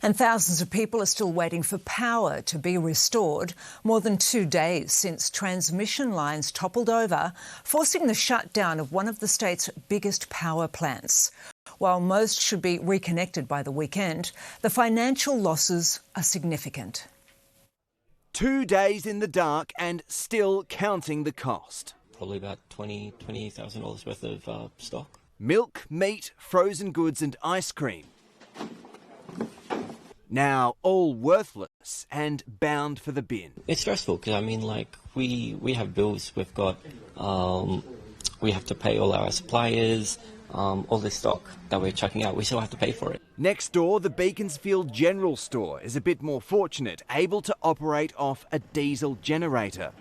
And thousands of people are still waiting for power to be restored, more than 2 days since transmission lines toppled over, forcing the shutdown of one of the state's biggest power plants. While most should be reconnected by the weekend, the financial losses are significant. 2 days in the dark and still counting the cost. Probably about $20,000 worth of stock. Milk, meat, frozen goods and ice cream. Now all worthless and bound for the bin. It's stressful because, I mean, like, we have bills. We've got, we have to pay all our suppliers, all this stock that we're chucking out. We still have to pay for it. Next door, the Beaconsfield General Store is a bit more fortunate, able to operate off a diesel generator.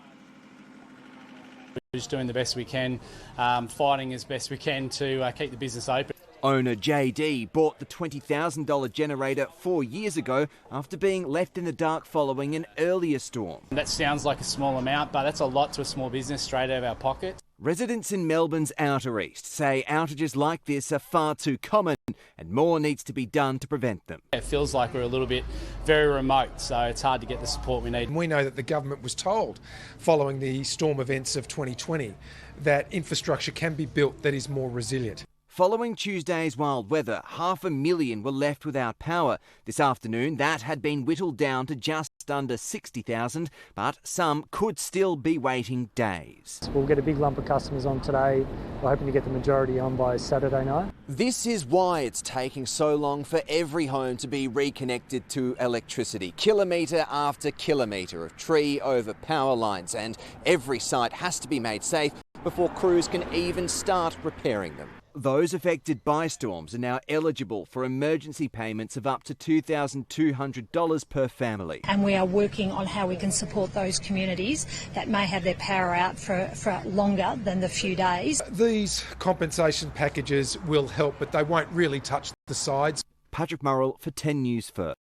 We're just doing the best we can, fighting as best we can to keep the business open. Owner JD bought the $20,000 generator 4 years ago after being left in the dark following an earlier storm. That sounds like a small amount, but that's a lot to a small business straight out of our pocket. Residents in Melbourne's Outer East say outages like this are far too common and more needs to be done to prevent them. It feels like we're a little bit very remote, so it's hard to get the support we need. We know that the government was told following the storm events of 2020 that infrastructure can be built that is more resilient. Following Tuesday's wild weather, 500,000 were left without power. This afternoon, that had been whittled down to just under 60,000, but some could still be waiting days. We'll get a big lump of customers on today. We're hoping to get the majority on by Saturday night. This is why it's taking so long for every home to be reconnected to electricity. Kilometre after kilometre of tree over power lines, and every site has to be made safe before crews can even start repairing them. Those affected by storms are now eligible for emergency payments of up to $2,200 per family. And we are working on how we can support those communities that may have their power out for longer than the few days. These compensation packages will help, but they won't really touch the sides. Patrick Murrell for 10 News First.